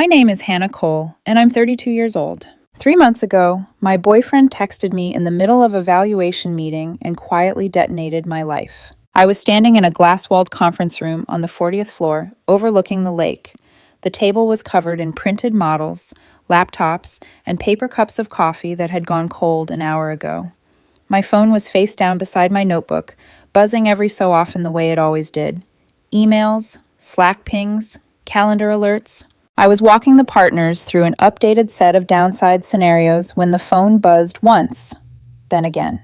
My name is Hannah Cole, and I'm 32 years old. 3 months ago, my boyfriend texted me in the middle of a valuation meeting and quietly detonated my life. I was standing in a glass-walled conference room on the 40th floor, overlooking the lake. The table was covered in printed models, laptops, and paper cups of coffee that had gone cold an hour ago. My phone was face down beside my notebook, buzzing every so often the way it always did. Emails, Slack pings, calendar alerts. I was walking the partners through an updated set of downside scenarios when the phone buzzed once, then again.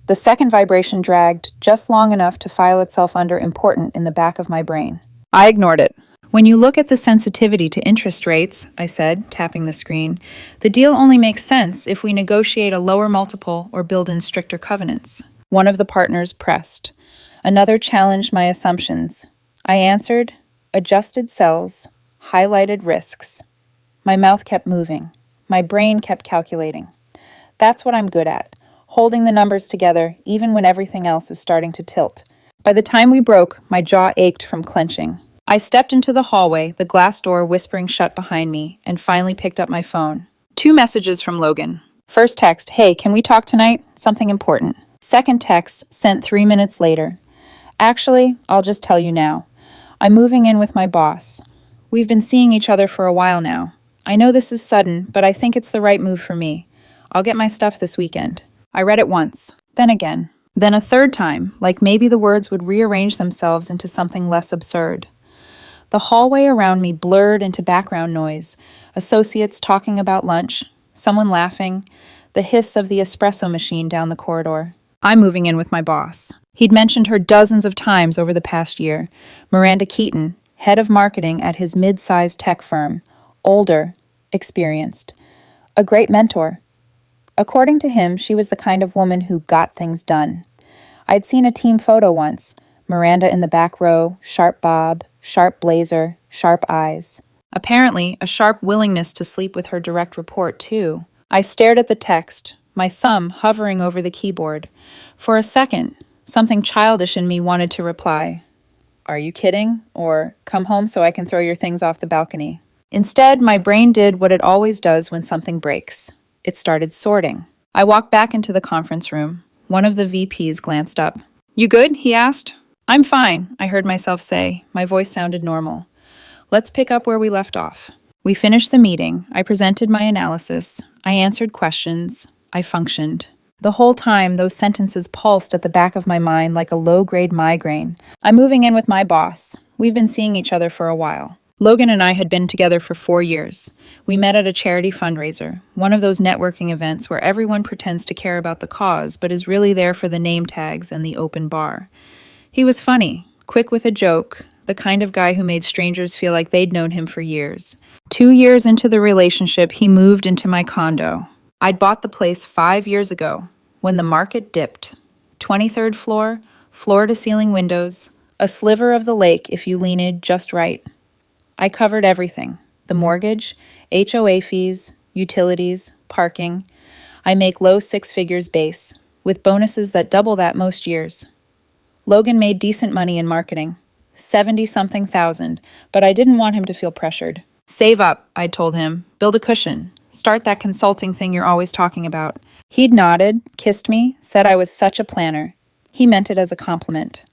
The second vibration dragged just long enough to file itself under important in the back of my brain. I ignored it. When you look at the sensitivity to interest rates, I said, tapping the screen, the deal only makes sense if we negotiate a lower multiple or build in stricter covenants. One of the partners pressed. Another challenged my assumptions. I answered, adjusted cells, highlighted risks. My mouth kept moving. My brain kept calculating. That's what I'm good at, holding the numbers together even when everything else is starting to tilt. By the time we broke, my jaw ached from clenching. I stepped into the hallway, the glass door whispering shut behind me, and finally picked up my phone. 2 messages from Logan. First text, hey, can we talk tonight? Something important. Second text, sent 3 minutes later. Actually, I'll just tell you now. I'm moving in with my boss. We've been seeing each other for a while now. I know this is sudden, but I think it's the right move for me. I'll get my stuff this weekend. I read it once, then again, then a third time, like maybe the words would rearrange themselves into something less absurd. The hallway around me blurred into background noise, associates talking about lunch, someone laughing, the hiss of the espresso machine down the corridor. I'm moving in with my boss. He'd mentioned her dozens of times over the past year. Miranda Keaton, head of marketing at his mid-sized tech firm, older, experienced, a great mentor. According to him, she was the kind of woman who got things done. I'd seen a team photo once, Miranda in the back row, sharp bob, sharp blazer, sharp eyes. Apparently, a sharp willingness to sleep with her direct report, too. I stared at the text, my thumb hovering over the keyboard. For a second, something childish in me wanted to reply, "Are you kidding?" or "Come home so I can throw your things off the balcony." Instead, my brain did what it always does when something breaks. It started sorting. I walked back into the conference room. One of the VPs glanced up. "You good?" he asked. "I'm fine," I heard myself say. My voice sounded normal. "Let's pick up where we left off." We finished the meeting. I presented my analysis. I answered questions. I functioned. The whole time, those sentences pulsed at the back of my mind like a low-grade migraine. I'm moving in with my boss. We've been seeing each other for a while. Logan and I had been together for 4 years. We met at a charity fundraiser, one of those networking events where everyone pretends to care about the cause but is really there for the name tags and the open bar. He was funny, quick with a joke, the kind of guy who made strangers feel like they'd known him for years. 2 years into the relationship, he moved into my condo. I'd bought the place 5 years ago, when the market dipped. 23rd floor, floor-to-ceiling windows, a sliver of the lake if you leaned just right. I covered everything, the mortgage, HOA fees, utilities, parking. I make low 6 figures base, with bonuses that double that most years. Logan made decent money in marketing, 70-something thousand, but I didn't want him to feel pressured. Save up, I told him. Build a cushion. Start that consulting thing you're always talking about. He'd nodded, kissed me, said I was such a planner. He meant it as a compliment.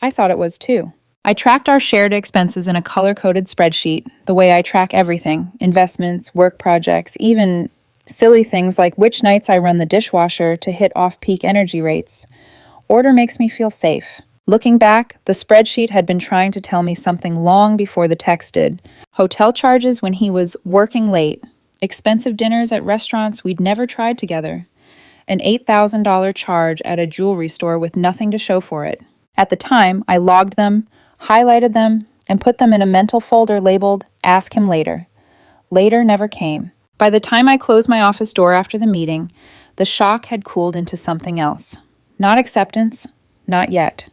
I thought it was too. I tracked our shared expenses in a color-coded spreadsheet, the way I track everything, investments, work projects, even silly things like which nights I run the dishwasher to hit off-peak energy rates. Order makes me feel safe. Looking back, the spreadsheet had been trying to tell me something long before the text did. Hotel charges when he was working late, expensive dinners at restaurants we'd never tried together, an $8,000 charge at a jewelry store with nothing to show for it. At the time, I logged them, highlighted them, and put them in a mental folder labeled Ask Him Later. Later never came. By the time I closed my office door after the meeting, the shock had cooled into something else. Not acceptance, not yet.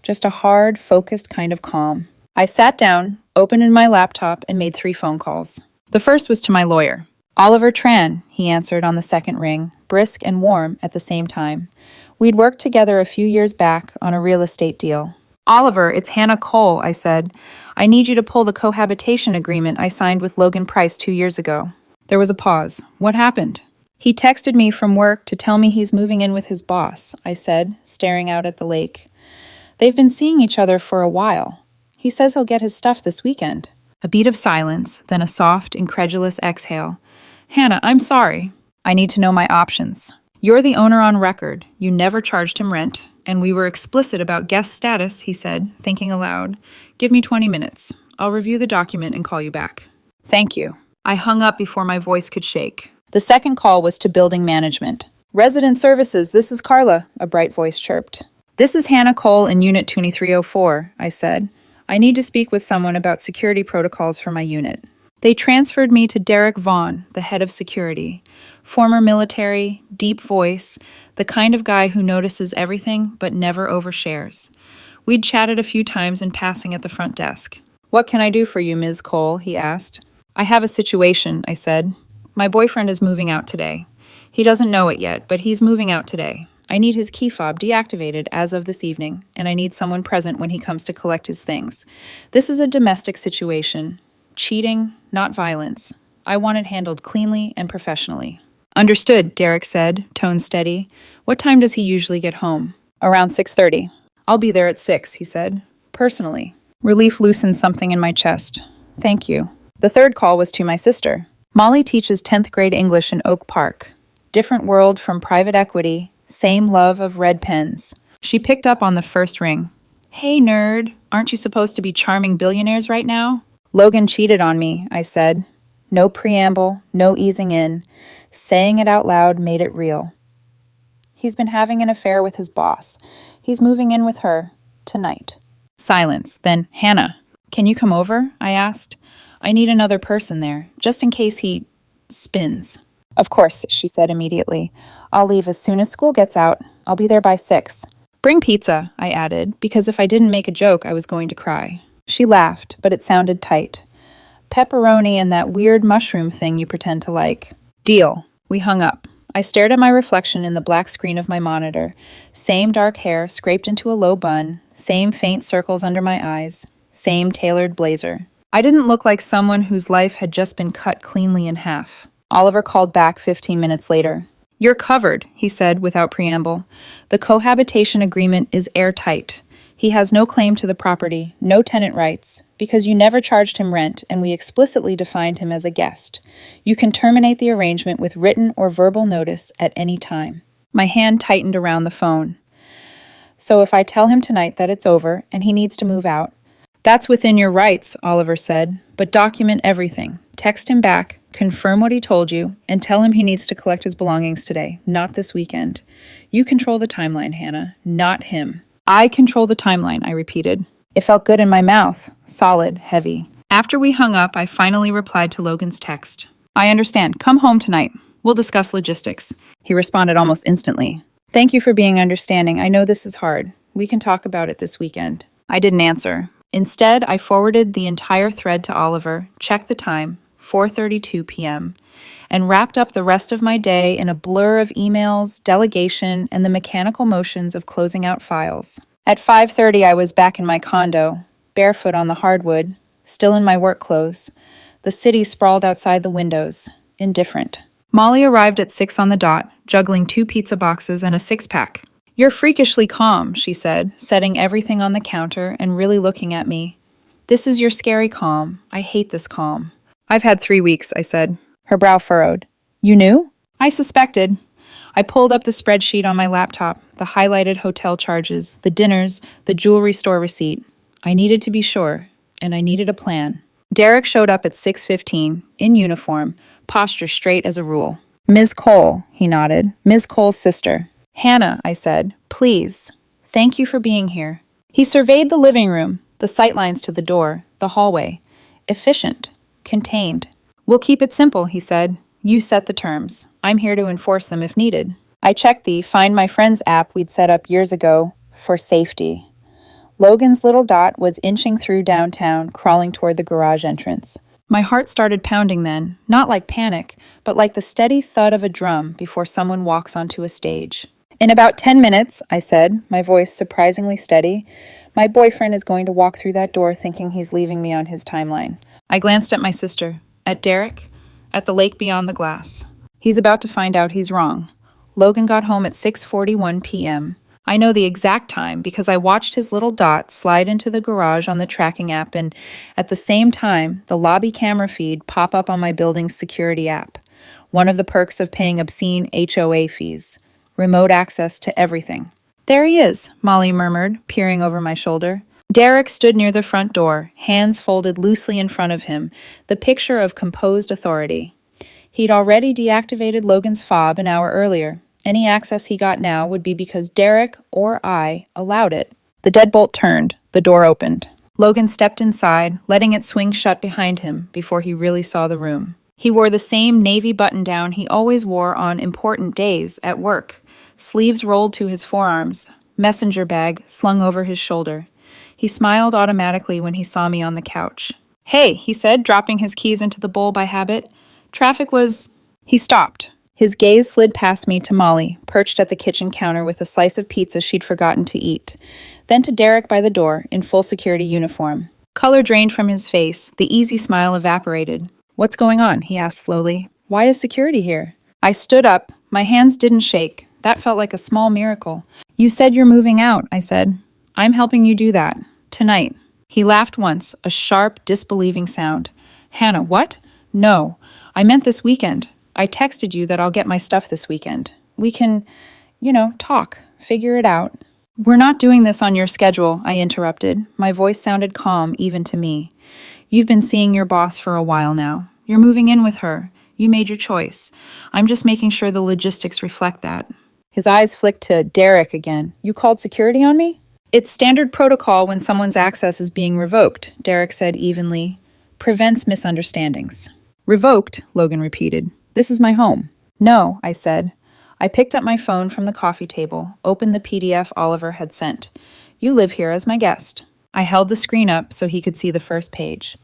Just a hard, focused kind of calm. I sat down, opened my laptop, and made 3 phone calls. The first was to my lawyer. "Oliver Tran," he answered on the second ring, brisk and warm at the same time. We'd worked together a few years back on a real estate deal. Oliver, it's Hannah Cole, I said. I need you to pull the cohabitation agreement I signed with Logan Price 2 years ago. There was a pause. What happened? He texted me from work to tell me he's moving in with his boss, I said, staring out at the lake. They've been seeing each other for a while. He says he'll get his stuff this weekend. A beat of silence, then a soft, incredulous exhale. Hannah, I'm sorry. I need to know my options. You're the owner on record. You never charged him rent, and we were explicit about guest status, he said, thinking aloud. Give me 20 minutes. I'll review the document and call you back. Thank you. I hung up before my voice could shake. The second call was to building management. Resident Services, this is Carla, a bright voice chirped. This is Hannah Cole in Unit 2304, I said. I need to speak with someone about security protocols for my unit. They transferred me to Derek Vaughn, the head of security. Former military, deep voice, the kind of guy who notices everything but never overshares. We'd chatted a few times in passing at the front desk. What can I do for you, Ms. Cole? He asked. I have a situation, I said. My boyfriend is moving out today. He doesn't know it yet, but he's moving out today. I need his key fob deactivated as of this evening, and I need someone present when he comes to collect his things. This is a domestic situation. Cheating, not violence. I want it handled cleanly and professionally. Understood, Derek said, tone steady. What time does he usually get home? Around 6:30. I'll be there at 6, he said. Personally. Relief loosened something in my chest. Thank you. The third call was to my sister. Molly teaches 10th grade English in Oak Park. Different world from private equity, same love of red pens. She picked up on the first ring. Hey, nerd, aren't you supposed to be charming billionaires right now? Logan cheated on me, I said. No preamble, no easing in. Saying it out loud made it real. He's been having an affair with his boss. He's moving in with her tonight. Silence. Then, Hannah, can you come over? I asked. I need another person there, just in case he spins. Of course, she said immediately. I'll leave as soon as school gets out. I'll be there by 6. Bring pizza, I added, because if I didn't make a joke, I was going to cry. She laughed, but it sounded tight. Pepperoni and that weird mushroom thing you pretend to like. Deal. We hung up. I stared at my reflection in the black screen of my monitor. Same dark hair scraped into a low bun, same faint circles under my eyes, same tailored blazer. I didn't look like someone whose life had just been cut cleanly in half. Oliver called back 15 minutes later. You're covered, he said without preamble. The cohabitation agreement is airtight. He has no claim to the property, no tenant rights, because you never charged him rent and we explicitly defined him as a guest. You can terminate the arrangement with written or verbal notice at any time. My hand tightened around the phone. So if I tell him tonight that it's over and he needs to move out, that's within your rights, Oliver said, but document everything. Text him back, confirm what he told you, and tell him he needs to collect his belongings today, not this weekend. You control the timeline, Hannah, not him. I control the timeline, I repeated. It felt good in my mouth, solid, heavy. After we hung up, I finally replied to Logan's text. I understand. Come home tonight. We'll discuss logistics. He responded almost instantly. Thank you for being understanding. I know this is hard. We can talk about it this weekend. I didn't answer. Instead, I forwarded the entire thread to Oliver, checked the time, 4:32 p.m., and wrapped up the rest of my day in a blur of emails, delegation, and the mechanical motions of closing out files. At 5:30, I was back in my condo, barefoot on the hardwood, still in my work clothes. The city sprawled outside the windows, indifferent. Molly arrived at 6 on the dot, juggling 2 pizza boxes and a 6-pack. You're freakishly calm, she said, setting everything on the counter and really looking at me. This is your scary calm. I hate this calm. I've had 3 weeks, I said. Her brow furrowed. You knew? I suspected. I pulled up the spreadsheet on my laptop, the highlighted hotel charges, the dinners, the jewelry store receipt. I needed to be sure, and I needed a plan. Derek showed up at 6:15, in uniform, posture straight as a rule. Ms. Cole, he nodded. Ms. Cole's sister. Hannah, I said, please. Thank you for being here. He surveyed the living room, the sightlines to the door, the hallway. Efficient. Contained. We'll keep it simple, he said. You set the terms. I'm here to enforce them if needed. I checked the Find My Friends app we'd set up years ago for safety. Logan's little dot was inching through downtown, crawling toward the garage entrance. My heart started pounding then, not like panic, but like the steady thud of a drum before someone walks onto a stage. In about 10 minutes, I said, my voice surprisingly steady, My boyfriend is going to walk through that door thinking he's leaving me on his timeline. I glanced at my sister, at Derek, at the lake beyond the glass. He's about to find out he's wrong. Logan got home at 6:41 p.m. I know the exact time because I watched his little dot slide into the garage on the tracking app, and at the same time, the lobby camera feed pop up on my building's security app. One of the perks of paying obscene HOA fees. Remote access to everything. There he is, Molly murmured, peering over my shoulder. Derek stood near the front door, hands folded loosely in front of him, the picture of composed authority. He'd already deactivated Logan's fob an hour earlier. Any access he got now would be because Derek or I allowed it. The deadbolt turned. The door opened. Logan stepped inside, letting it swing shut behind him before he really saw the room. He wore the same navy button-down he always wore on important days at work, sleeves rolled to his forearms, messenger bag slung over his shoulder. He smiled automatically when he saw me on the couch. "Hey," he said, dropping his keys into the bowl by habit. Traffic was... He stopped. His gaze slid past me to Molly, perched at the kitchen counter with a slice of pizza she'd forgotten to eat. Then to Derek by the door, in full security uniform. Color drained from his face, the easy smile evaporated. "What's going on?" he asked slowly. "Why is security here?" I stood up. My hands didn't shake. That felt like a small miracle. "You said you're moving out," I said. "I'm helping you do that. Tonight." He laughed once, a sharp, disbelieving sound. "Hannah, what? No. I meant this weekend. I texted you that I'll get my stuff this weekend. We can, talk, figure it out." "We're not doing this on your schedule," I interrupted. My voice sounded calm, even to me. "You've been seeing your boss for a while now. You're moving in with her. You made your choice. I'm just making sure the logistics reflect that." His eyes flicked to Derek again. "You called security on me?" "It's standard protocol when someone's access is being revoked," Derek said evenly. "Prevents misunderstandings." "Revoked," Logan repeated. "This is my home." "No," I said. I picked up my phone from the coffee table, opened the PDF Oliver had sent. "You live here as my guest." I held the screen up so he could see the first page.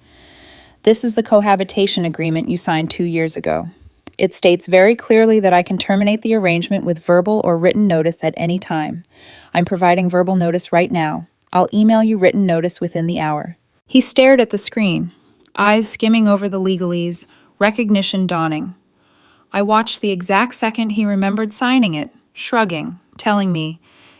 "This is the cohabitation agreement you signed 2 years ago. It states very clearly that I can terminate the arrangement with verbal or written notice at any time. I'm providing verbal notice right now. I'll email you written notice within the hour." He stared at the screen, eyes skimming over the legalese, recognition dawning. I watched the exact second he remembered signing it, shrugging, telling me,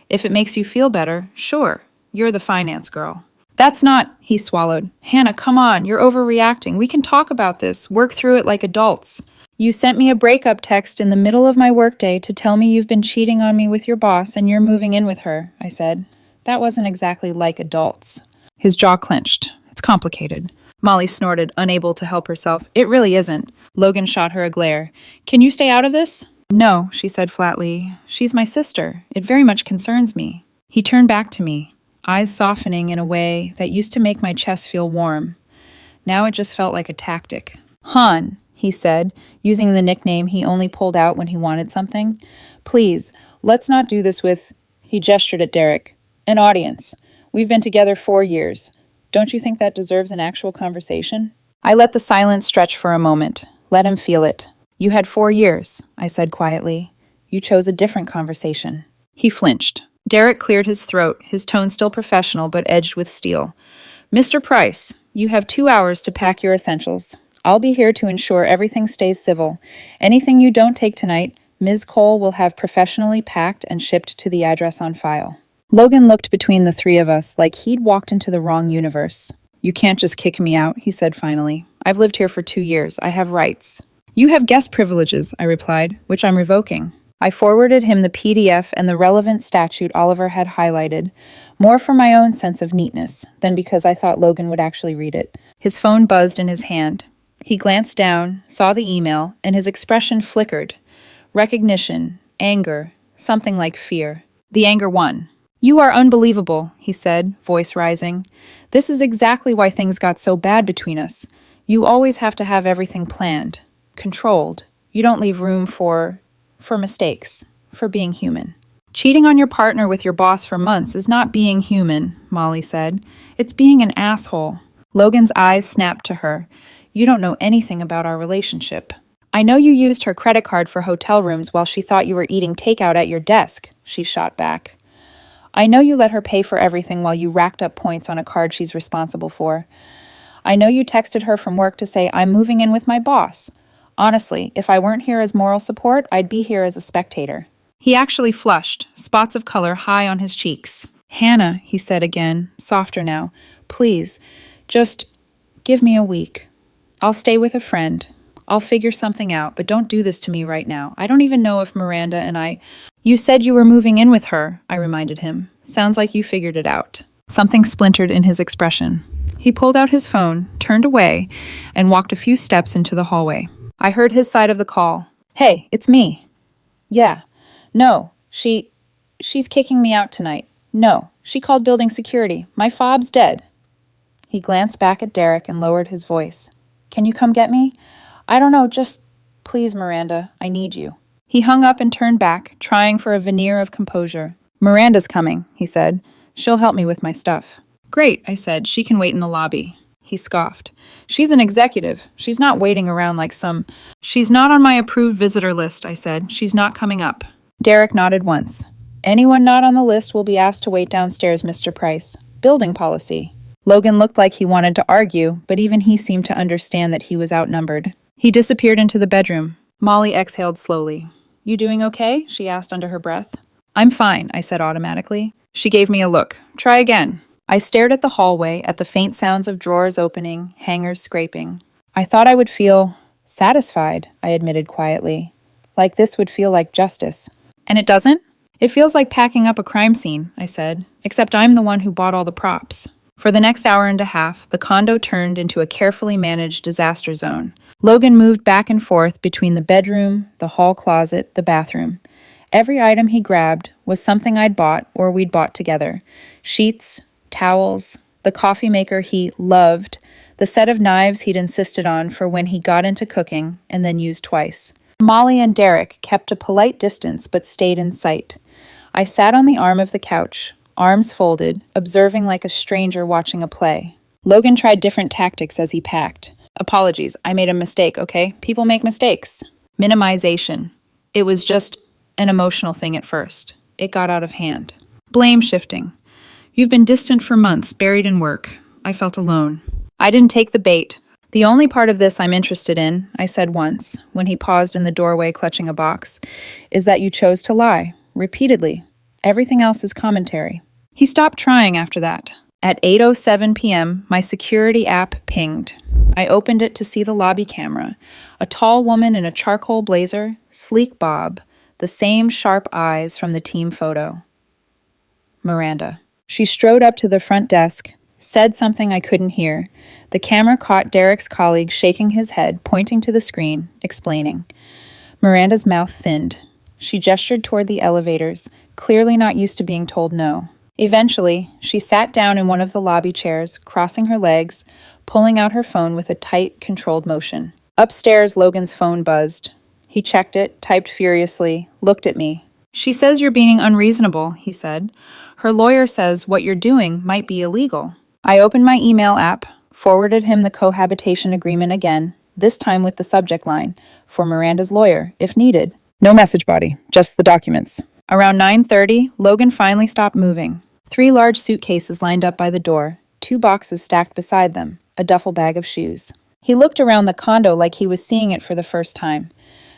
"If it makes you feel better, sure, you're the finance girl." "That's not," he swallowed. "Hannah, come on, you're overreacting. We can talk about this, work through it like adults." "You sent me a breakup text in the middle of my workday to tell me you've been cheating on me with your boss and you're moving in with her," I said. That wasn't exactly like adults. His jaw clenched. "It's complicated." Molly snorted, unable to help herself. "It really isn't." Logan shot her a glare. "Can you stay out of this?" "No," she said flatly. "She's my sister. It very much concerns me." He turned back to me, eyes softening in a way that used to make my chest feel warm. Now it just felt like a tactic. "Han," he said, using the nickname he only pulled out when he wanted something. "Please, let's not do this with," he gestured at Derek, "an audience. We've been together 4 years. Don't you think that deserves an actual conversation?" I let the silence stretch for a moment. Let him feel it. "You had 4 years," I said quietly. "You chose a different conversation." He flinched. Derek cleared his throat, his tone still professional but edged with steel. "Mr. Price, you have 2 hours to pack your essentials. I'll be here to ensure everything stays civil. Anything you don't take tonight, Ms. Cole will have professionally packed and shipped to the address on file." Logan looked between the three of us like he'd walked into the wrong universe. "You can't just kick me out," he said finally. "I've lived here for 2 years. I have rights." "You have guest privileges," I replied, "which I'm revoking." I forwarded him the PDF and the relevant statute Oliver had highlighted, more for my own sense of neatness than because I thought Logan would actually read it. His phone buzzed in his hand. He glanced down, saw the email, and his expression flickered. Recognition, anger, something like fear. The anger won. "You are unbelievable," he said, voice rising. "This is exactly why things got so bad between us. You always have to have everything planned, controlled. You don't leave room for mistakes, for being human." "Cheating on your partner with your boss for months is not being human," Molly said. "It's being an asshole." Logan's eyes snapped to her. "You don't know anything about our relationship." "I know you used her credit card for hotel rooms while she thought you were eating takeout at your desk," she shot back. I know you let her pay for everything while you racked up points on a card she's responsible for. I know you texted her from work to say, I'm moving in with my boss. Honestly, if I weren't here as moral support, I'd be here as a spectator. He actually flushed, spots of color high on his cheeks. Hannah, he said again, softer now, please, just give me a week. I'll stay with a friend. I'll figure something out, but don't do this to me right now. I don't even know if Miranda and I... You said you were moving in with her, I reminded him. Sounds like you figured it out. Something splintered in his expression. He pulled out his phone, turned away, and walked a few steps into the hallway. I heard his side of the call. Hey, it's me. Yeah. No, she's kicking me out tonight. No, she called building security. My fob's dead. He glanced back at Derek and lowered his voice. Can you come get me? I don't know, just please, Miranda, I need you. He hung up and turned back, trying for a veneer of composure. Miranda's coming, he said. She'll help me with my stuff. Great, I said. She can wait in the lobby. He scoffed. She's an executive. She's not waiting around like some... She's not on my approved visitor list, I said. She's not coming up. Derek nodded once. Anyone not on the list will be asked to wait downstairs, Mr. Price. Building policy. Logan looked like he wanted to argue, but even he seemed to understand that he was outnumbered. He disappeared into the bedroom. Molly exhaled slowly. You doing okay? She asked under her breath. I'm fine, I said automatically. She gave me a look. Try again. I stared at the hallway, at the faint sounds of drawers opening, hangers scraping. I thought I would feel satisfied, I admitted quietly. Like this would feel like justice. And it doesn't? It feels like packing up a crime scene, I said, except I'm the one who bought all the props. For the next hour and a half, the condo turned into a carefully managed disaster zone. Logan moved back and forth between the bedroom, the hall closet, the bathroom. Every item he grabbed was something I'd bought or we'd bought together. Sheets, towels, the coffee maker he loved, the set of knives he'd insisted on for when he got into cooking and then used twice. Molly and Derek kept a polite distance but stayed in sight. I sat on the arm of the couch, arms folded, observing like a stranger watching a play. Logan tried different tactics as he packed. Apologies, I made a mistake, okay? People make mistakes. Minimization. It was just an emotional thing at first. It got out of hand. Blame shifting. You've been distant for months, buried in work. I felt alone. I didn't take the bait. The only part of this I'm interested in, I said once, when he paused in the doorway clutching a box, is that you chose to lie, repeatedly. Everything else is commentary. He stopped trying after that. At 8:07 p.m., my security app pinged. I opened it to see the lobby camera. A tall woman in a charcoal blazer, sleek bob, the same sharp eyes from the team photo. Miranda. She strode up to the front desk, said something I couldn't hear. The camera caught Derek's colleague shaking his head, pointing to the screen, explaining. Miranda's mouth thinned. She gestured toward the elevators, clearly not used to being told no. Eventually, she sat down in one of the lobby chairs, crossing her legs, pulling out her phone with a tight, controlled motion. Upstairs, Logan's phone buzzed. He checked it, typed furiously, looked at me. She says you're being unreasonable, he said. Her lawyer says what you're doing might be illegal. I opened my email app, forwarded him the cohabitation agreement again, this time with the subject line, for Miranda's lawyer, if needed. No message body, just the documents. Around 9:30, Logan finally stopped moving. 3 large suitcases lined up by the door, 2 boxes stacked beside them, a duffel bag of shoes. He looked around the condo like he was seeing it for the first time.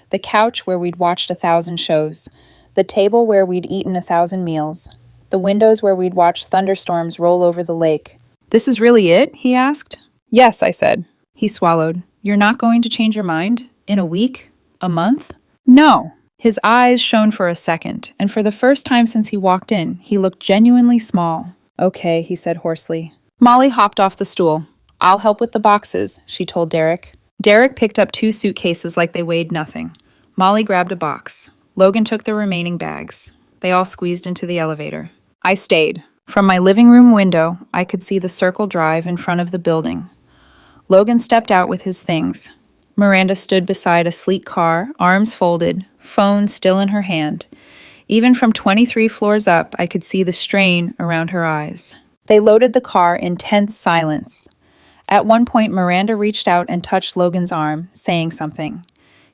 The couch where we'd watched 1,000 shows, the table where we'd eaten 1,000 meals, the windows where we'd watched thunderstorms roll over the lake. This is really it? He asked. Yes, I said. He swallowed. You're not going to change your mind? In a week? A month? No. His eyes shone for a second, and for the first time since he walked in, he looked genuinely small. Okay, he said hoarsely. Molly hopped off the stool. I'll help with the boxes, she told Derek. Derek picked up 2 suitcases like they weighed nothing. Molly grabbed a box. Logan took the remaining bags. They all squeezed into the elevator. I stayed. From my living room window, I could see the circle drive in front of the building. Logan stepped out with his things. Miranda stood beside a sleek car, arms folded, phone still in her hand. Even from 23 floors up, I could see the strain around her eyes. They loaded the car in tense silence. At one point, Miranda reached out and touched Logan's arm, saying something.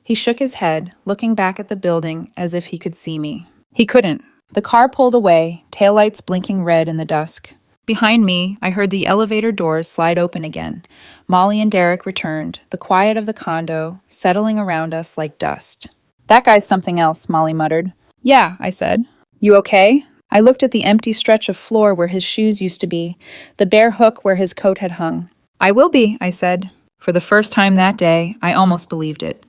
He shook his head, looking back at the building as if he could see me. He couldn't. The car pulled away, taillights blinking red in the dusk. Behind me, I heard the elevator doors slide open again. Molly and Derek returned, the quiet of the condo settling around us like dust. "That guy's something else," Molly muttered. "Yeah," I said. "You okay?" I looked at the empty stretch of floor where his shoes used to be, the bare hook where his coat had hung. "I will be," I said. For the first time that day, I almost believed it.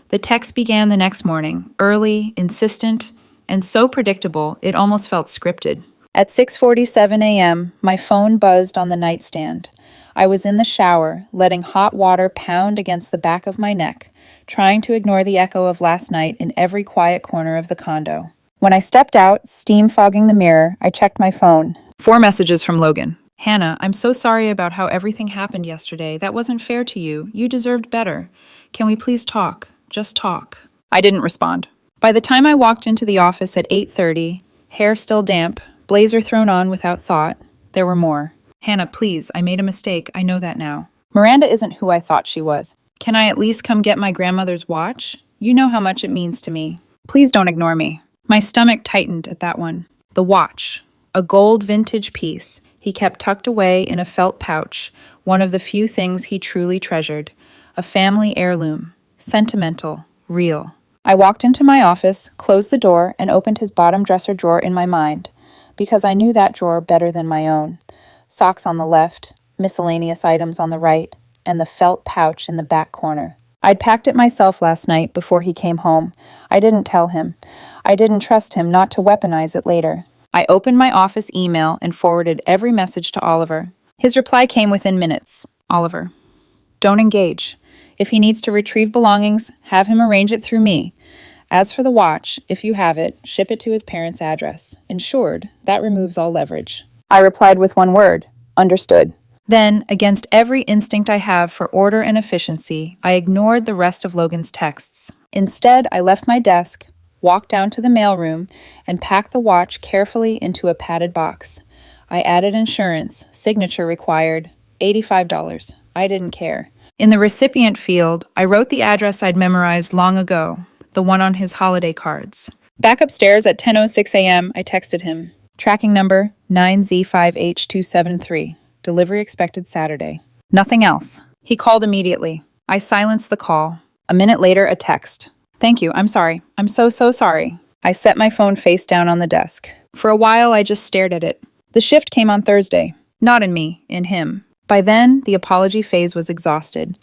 The text began the next morning, early, insistent, and so predictable it almost felt scripted. At 6:47 a.m., my phone buzzed on the nightstand. I was in the shower, letting hot water pound against the back of my neck, trying to ignore the echo of last night in every quiet corner of the condo. When I stepped out, steam fogging the mirror, I checked my phone. 4 messages from Logan. "Hannah, I'm so sorry about how everything happened yesterday. That wasn't fair to you. You deserved better. Can we please talk? Just talk." I didn't respond. By the time I walked into the office at 8:30, hair still damp, blazer thrown on without thought, there were more. "Hannah, please, I made a mistake. I know that now. Miranda isn't who I thought she was. Can I at least come get my grandmother's watch? You know how much it means to me. Please don't ignore me." My stomach tightened at that one. The watch, a gold vintage piece he kept tucked away in a felt pouch, one of the few things he truly treasured, a family heirloom, sentimental, real. I walked into my office, closed the door, and opened his bottom dresser drawer in my mind, because I knew that drawer better than my own. Socks on the left, miscellaneous items on the right, and the felt pouch in the back corner. I'd packed it myself last night before he came home. I didn't tell him. I didn't trust him not to weaponize it later. I opened my office email and forwarded every message to Oliver. His reply came within minutes. "Oliver, don't engage. If he needs to retrieve belongings, have him arrange it through me. As for the watch, if you have it, ship it to his parents' address. Insured, that removes all leverage." I replied with one word: "Understood." Then, against every instinct I have for order and efficiency, I ignored the rest of Logan's texts. Instead, I left my desk, walked down to the mailroom, and packed the watch carefully into a padded box. I added insurance, signature required, $85. I didn't care. In the recipient field, I wrote the address I'd memorized long ago, the one on his holiday cards. Back upstairs at 10:06 a.m., I texted him. Tracking number 9Z5H273. Delivery expected Saturday. Nothing else. He called immediately. I silenced the call. A minute later, a text. "Thank you. I'm sorry. I'm so sorry." I set my phone face down on the desk. For a while, I just stared at it. The shift came on Thursday. Not in me, in him. By then, the apology phase was exhausted.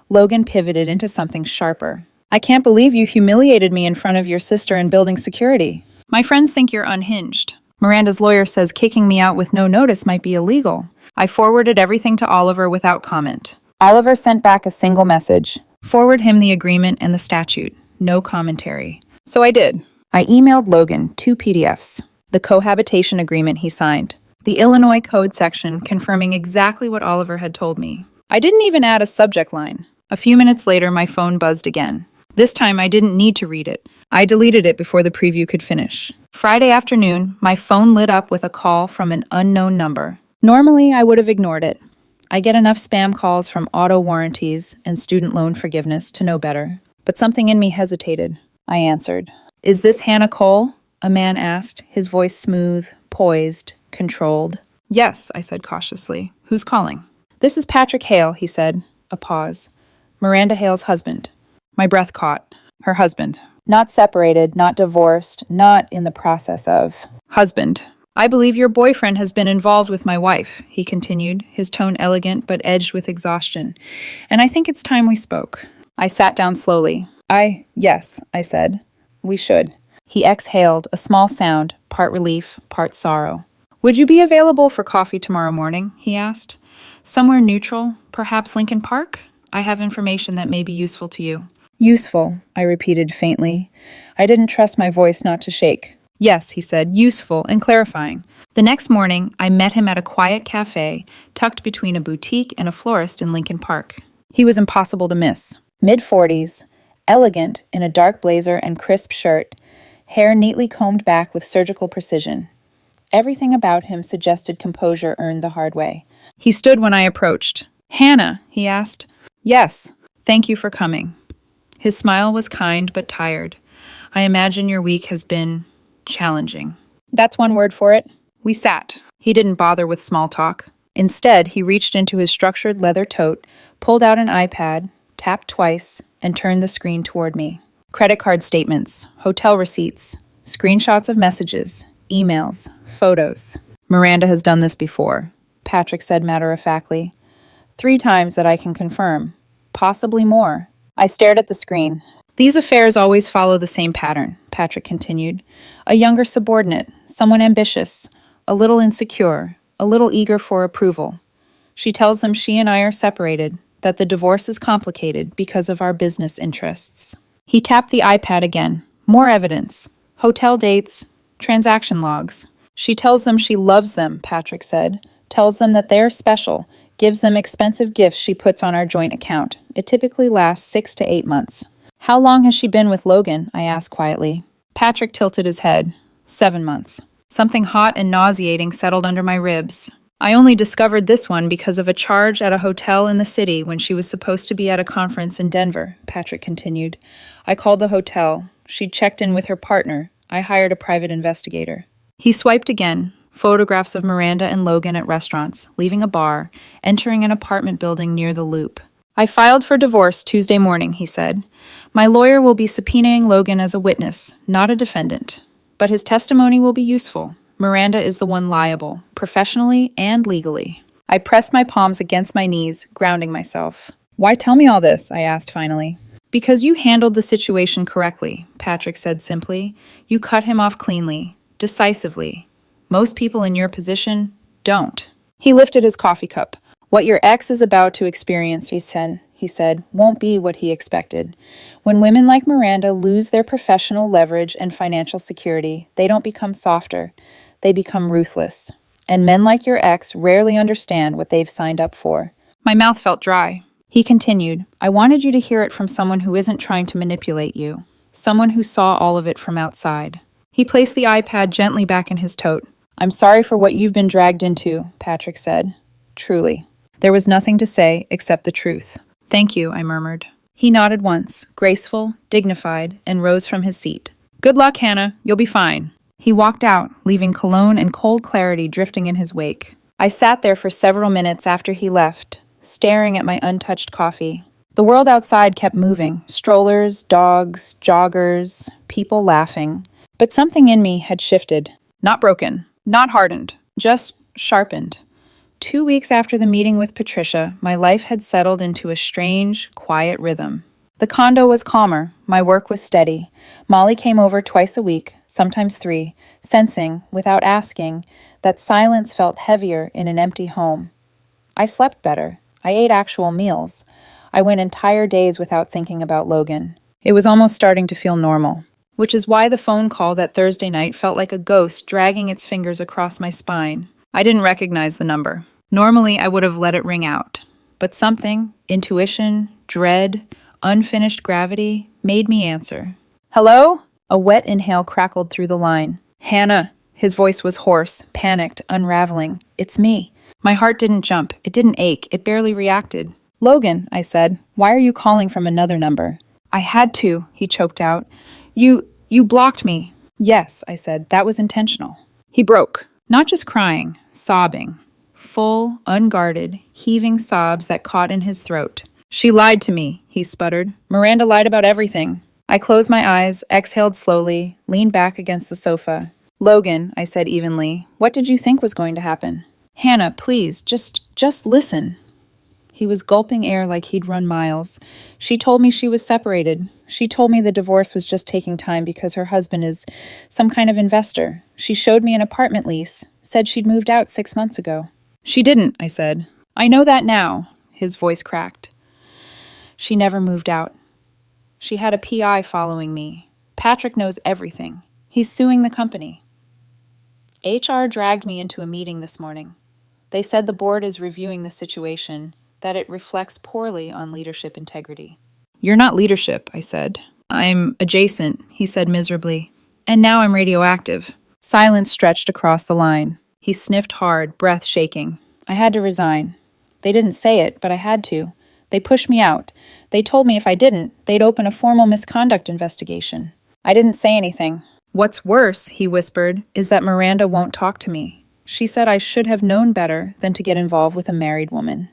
Logan pivoted into something sharper. "I can't believe you humiliated me in front of your sister in building security. My friends think you're unhinged. Miranda's lawyer says kicking me out with no notice might be illegal." I forwarded everything to Oliver without comment. Oliver sent back a single message. Forward him the agreement and the statute. No commentary. So I did. I emailed Logan 2 PDFs. The cohabitation agreement he signed. The Illinois Code section confirming exactly what Oliver had told me. I didn't even add a subject line. A few minutes later, my phone buzzed again. This time, I didn't need to read it. I deleted it before the preview could finish. Friday afternoon, my phone lit up with a call from an unknown number. Normally, I would have ignored it. I get enough spam calls from auto warranties and student loan forgiveness to know better. But something in me hesitated. I answered. "Is this Hannah Cole?" a man asked, his voice smooth, poised, controlled. "Yes," I said cautiously. "Who's calling?" "This is Patrick Hale," he said. A pause. "Miranda Hale's husband." My breath caught. Her husband. Not separated, not divorced, not in the process of. "Husband. I believe your boyfriend has been involved with my wife," he continued, his tone elegant but edged with exhaustion. "And I think it's time we spoke." I sat down slowly. Yes, I said. "We should." He exhaled, a small sound, part relief, part sorrow. "Would you be available for coffee tomorrow morning?" he asked. "Somewhere neutral, perhaps Lincoln Park? I have information that may be useful to you." "Useful," I repeated faintly. I didn't trust my voice not to shake. "Yes," he said, "useful and clarifying." The next morning, I met him at a quiet cafe tucked between a boutique and a florist in Lincoln Park. He was impossible to miss. Mid-40s, elegant in a dark blazer and crisp shirt, hair neatly combed back with surgical precision. Everything about him suggested composure earned the hard way. He stood when I approached. "Hannah," he asked. "Yes, thank you for coming." His smile was kind but tired. "I imagine your week has been challenging." That's one word for it. We sat. He didn't bother with small talk. Instead, he reached into his structured leather tote, pulled out an iPad, tapped twice, and turned the screen toward me. Credit card statements, hotel receipts, screenshots of messages, emails, photos. Miranda has done this before, Patrick said matter-of-factly. 3 times that I can confirm. Possibly more. I stared at the screen. These affairs always follow the same pattern, Patrick continued. A younger subordinate, someone ambitious, a little insecure, a little eager for approval. She tells them she and I are separated, that the divorce is complicated because of our business interests. He tapped the iPad again. More evidence. Hotel dates, transaction logs. She tells them she loves them, Patrick said. Tells them that they're special. Gives them expensive gifts she puts on our joint account. It typically lasts 6 to 8 months. How long has she been with Logan? I asked quietly. Patrick tilted his head. 7 months. Something hot and nauseating settled under my ribs. I only discovered this one because of a charge at a hotel in the city when she was supposed to be at a conference in Denver, Patrick continued. I called the hotel. She'd checked in with her partner. I hired a private investigator. He swiped again. Photographs of Miranda and Logan at restaurants, leaving a bar, entering an apartment building near the Loop. I filed for divorce Tuesday morning, he said. My lawyer will be subpoenaing Logan as a witness, not a defendant. But his testimony will be useful. Miranda is the one liable, professionally and legally. I pressed my palms against my knees, grounding myself. Why tell me all this? I asked finally. Because you handled the situation correctly, Patrick said simply. You cut him off cleanly, decisively. Most people in your position don't. He lifted his coffee cup. What your ex is about to experience, he said, won't be what he expected. When women like Miranda lose their professional leverage and financial security, they don't become softer. They become ruthless. And men like your ex rarely understand what they've signed up for. My mouth felt dry. He continued, I wanted you to hear it from someone who isn't trying to manipulate you. Someone who saw all of it from outside. He placed the iPad gently back in his tote. I'm sorry for what you've been dragged into, Patrick said. Truly. There was nothing to say except the truth. Thank you, I murmured. He nodded once, graceful, dignified, and rose from his seat. Good luck, Hannah. You'll be fine. He walked out, leaving cologne and cold clarity drifting in his wake. I sat there for several minutes after he left, staring at my untouched coffee. The world outside kept moving. Strollers, dogs, joggers, people laughing. But something in me had shifted. Not broken. Not hardened, just sharpened. 2 weeks after the meeting with Patricia, my life had settled into a strange, quiet rhythm. The condo was calmer, my work was steady. Molly came over twice a week, sometimes 3, sensing, without asking, that silence felt heavier in an empty home. I slept better. I ate actual meals. I went entire days without thinking about Logan. It was almost starting to feel normal. Which is why the phone call that Thursday night felt like a ghost dragging its fingers across my spine. I didn't recognize the number. Normally, I would have let it ring out. But something, intuition, dread, unfinished gravity, made me answer. Hello? A wet inhale crackled through the line. Hannah. His voice was hoarse, panicked, unraveling. It's me. My heart didn't jump. It didn't ache. It barely reacted. Logan, I said. Why are you calling from another number? I had to, he choked out. You blocked me. Yes, I said. That was intentional. He broke. Not just crying, sobbing. Full, unguarded, heaving sobs that caught in his throat. She lied to me, he sputtered. Miranda lied about everything. I closed my eyes, exhaled slowly, leaned back against the sofa. Logan, I said evenly, what did you think was going to happen? Hannah, please, just listen. He was gulping air like he'd run miles. She told me she was separated. She told me the divorce was just taking time because her husband is some kind of investor. She showed me an apartment lease, said she'd moved out 6 months ago. She didn't, I said. I know that now, his voice cracked. She never moved out. She had a PI following me. Patrick knows everything. He's suing the company. HR dragged me into a meeting this morning. They said the board is reviewing the situation, that it reflects poorly on leadership integrity. You're not leadership, I said. I'm adjacent, he said miserably. And now I'm radioactive. Silence stretched across the line. He sniffed hard, breath shaking. I had to resign. They didn't say it, but I had to. They pushed me out. They told me if I didn't, they'd open a formal misconduct investigation. I didn't say anything. What's worse, he whispered, is that Miranda won't talk to me. She said I should have known better than to get involved with a married woman.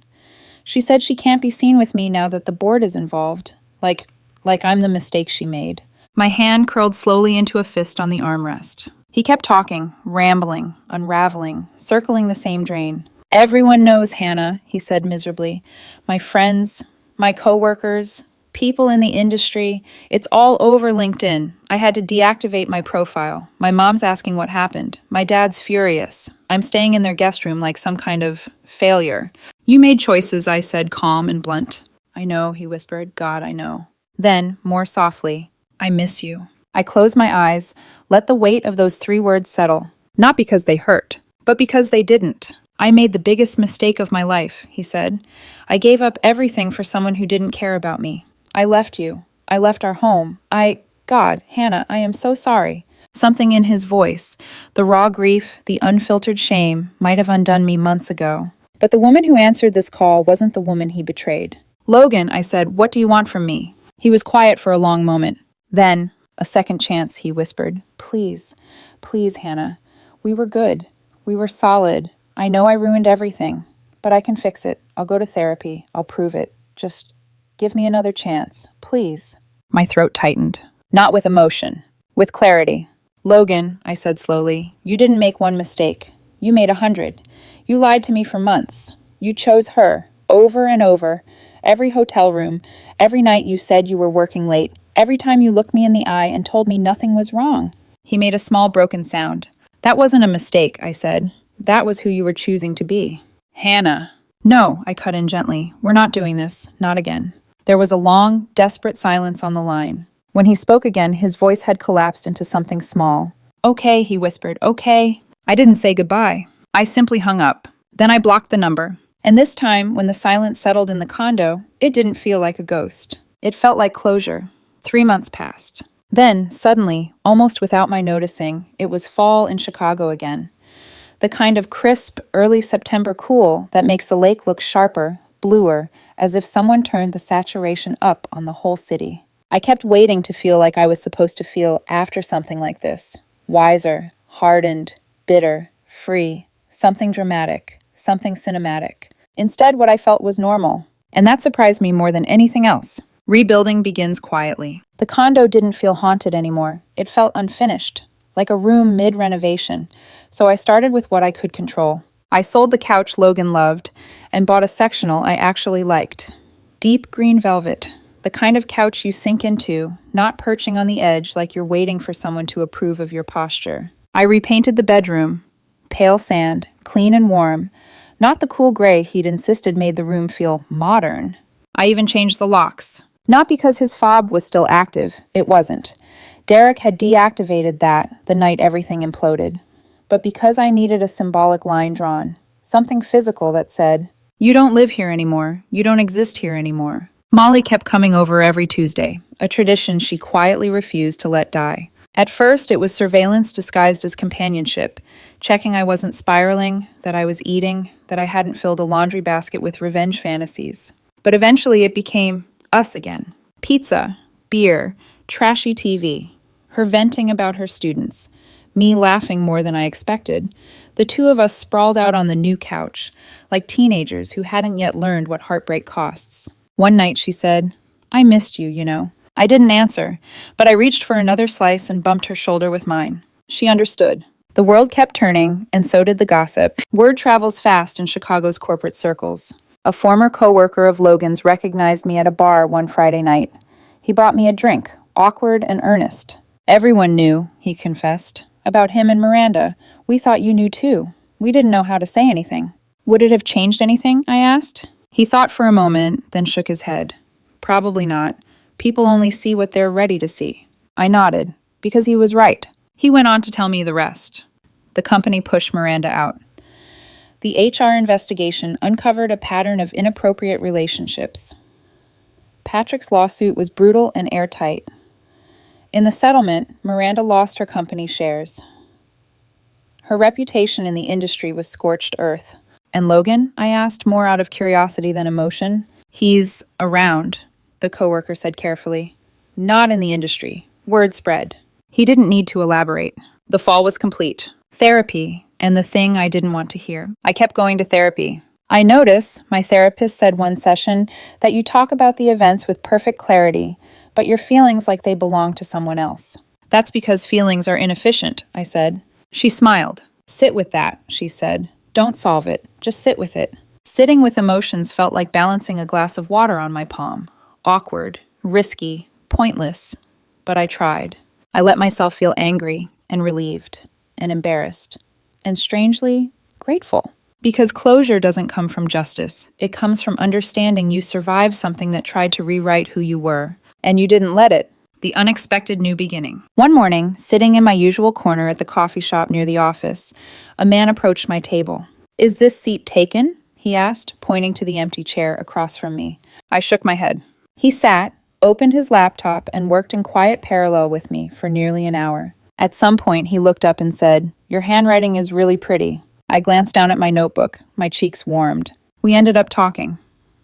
She said she can't be seen with me now that the board is involved, like I'm the mistake she made. My hand curled slowly into a fist on the armrest. He kept talking, rambling, unraveling, circling the same drain. Everyone knows, Hannah, he said miserably. My friends, my coworkers, people in the industry, it's all over LinkedIn. I had to deactivate my profile. My mom's asking what happened. My dad's furious. I'm staying in their guest room like some kind of failure. You made choices, I said, calm and blunt. I know, he whispered. God, I know. Then, more softly, I miss you. I closed my eyes, let the weight of those 3 words settle. Not because they hurt, but because they didn't. I made the biggest mistake of my life, he said. I gave up everything for someone who didn't care about me. I left you. I left our home. God, Hannah, I am so sorry. Something in his voice, the raw grief, the unfiltered shame, might have undone me months ago. But the woman who answered this call wasn't the woman he betrayed. Logan, I said, what do you want from me? He was quiet for a long moment. Then, a second chance, he whispered. Please, please, Hannah. We were good. We were solid. I know I ruined everything, but I can fix it. I'll go to therapy. I'll prove it. Just give me another chance, please. My throat tightened. Not with emotion, with clarity. Logan, I said slowly, you didn't make one mistake. You made 100. You lied to me for months. You chose her, over and over. Every hotel room, every night you said you were working late, every time you looked me in the eye and told me nothing was wrong. He made a small broken sound. That wasn't a mistake, I said. That was who you were choosing to be. Hannah. No, I cut in gently. We're not doing this. Not again. There was a long, desperate silence on the line. When he spoke again, his voice had collapsed into something small. Okay, he whispered. Okay. I didn't say goodbye. I simply hung up. Then I blocked the number. And this time, when the silence settled in the condo, it didn't feel like a ghost. It felt like closure. 3 months passed. Then, suddenly, almost without my noticing, it was fall in Chicago again. The kind of crisp, early September cool that makes the lake look sharper, bluer, as if someone turned the saturation up on the whole city. I kept waiting to feel like I was supposed to feel after something like this. Wiser, hardened, bitter, free, something dramatic, something cinematic. Instead, what I felt was normal. And that surprised me more than anything else. Rebuilding begins quietly. The condo didn't feel haunted anymore. It felt unfinished, like a room mid-renovation. So I started with what I could control. I sold the couch Logan loved and bought a sectional I actually liked. Deep green velvet, the kind of couch you sink into, not perching on the edge like you're waiting for someone to approve of your posture. I repainted the bedroom. Pale sand, clean and warm. Not the cool gray he'd insisted made the room feel modern. I even changed the locks. Not because his fob was still active. It wasn't. Derek had deactivated that the night everything imploded. But because I needed a symbolic line drawn, something physical that said, you don't live here anymore. You don't exist here anymore. Molly kept coming over every Tuesday, a tradition she quietly refused to let die. At first, it was surveillance disguised as companionship, checking I wasn't spiraling, that I was eating, that I hadn't filled a laundry basket with revenge fantasies. But eventually it became us again. Pizza, beer, trashy TV, her venting about her students, me laughing more than I expected. The two of us sprawled out on the new couch, like teenagers who hadn't yet learned what heartbreak costs. One night she said, I missed you, you know. I didn't answer, but I reached for another slice and bumped her shoulder with mine. She understood. The world kept turning, and so did the gossip. Word travels fast in Chicago's corporate circles. A former coworker of Logan's recognized me at a bar one Friday night. He bought me a drink, awkward and earnest. Everyone knew, he confessed, about him and Miranda. We thought you knew too. We didn't know how to say anything. Would it have changed anything? I asked. He thought for a moment, then shook his head. Probably not. People only see what they're ready to see. I nodded, because he was right. He went on to tell me the rest. The company pushed Miranda out. The HR investigation uncovered a pattern of inappropriate relationships. Patrick's lawsuit was brutal and airtight. In the settlement, Miranda lost her company shares. Her reputation in the industry was scorched earth. And Logan? I asked, more out of curiosity than emotion. He's around, the coworker said carefully. Not in the industry. Word spread. He didn't need to elaborate. The fall was complete. Therapy, and the thing I didn't want to hear. I kept going to therapy. I notice, my therapist said one session, that you talk about the events with perfect clarity, but your feelings like they belong to someone else. That's because feelings are inefficient, I said. She smiled. Sit with that, she said. Don't solve it. Just sit with it. Sitting with emotions felt like balancing a glass of water on my palm. Awkward, risky, pointless. But I tried. I let myself feel angry and relieved and embarrassed and strangely grateful. Because closure doesn't come from justice. It comes from understanding you survived something that tried to rewrite who you were, and you didn't let it. The unexpected new beginning. One morning, sitting in my usual corner at the coffee shop near the office, a man approached my table. "Is this seat taken?" he asked, pointing to the empty chair across from me. I shook my head. He sat, opened his laptop, and worked in quiet parallel with me for nearly an hour. At some point, he looked up and said, "Your handwriting is really pretty." I glanced down at my notebook. My cheeks warmed. We ended up talking.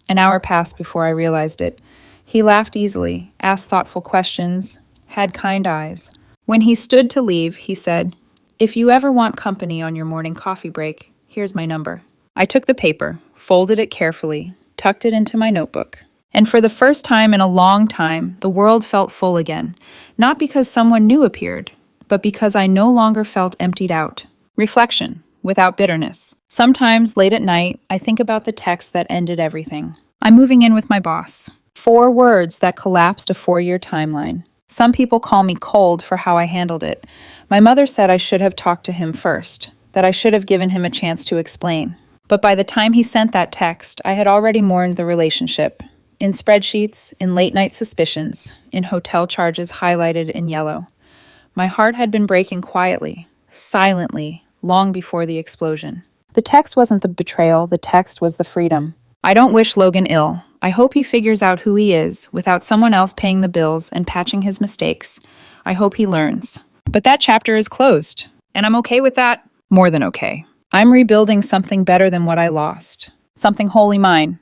An hour passed before I realized it. He laughed easily, asked thoughtful questions, had kind eyes. When he stood to leave, he said, "If you ever want company on your morning coffee break, here's my number." I took the paper, folded it carefully, tucked it into my notebook. And for the first time in a long time, the world felt full again. Not because someone new appeared, but because I no longer felt emptied out. Reflection. Without bitterness. Sometimes, late at night, I think about the text that ended everything. I'm moving in with my boss. 4 words that collapsed a 4-year timeline. Some people call me cold for how I handled it. My mother said I should have talked to him first, that I should have given him a chance to explain. But by the time he sent that text, I had already mourned the relationship. In spreadsheets, in late-night suspicions, in hotel charges highlighted in yellow. My heart had been breaking quietly, silently, long before the explosion. The text wasn't the betrayal, the text was the freedom. I don't wish Logan ill. I hope he figures out who he is without someone else paying the bills and patching his mistakes. I hope he learns. But that chapter is closed, and I'm okay with that. More than okay. I'm rebuilding something better than what I lost. Something wholly mine.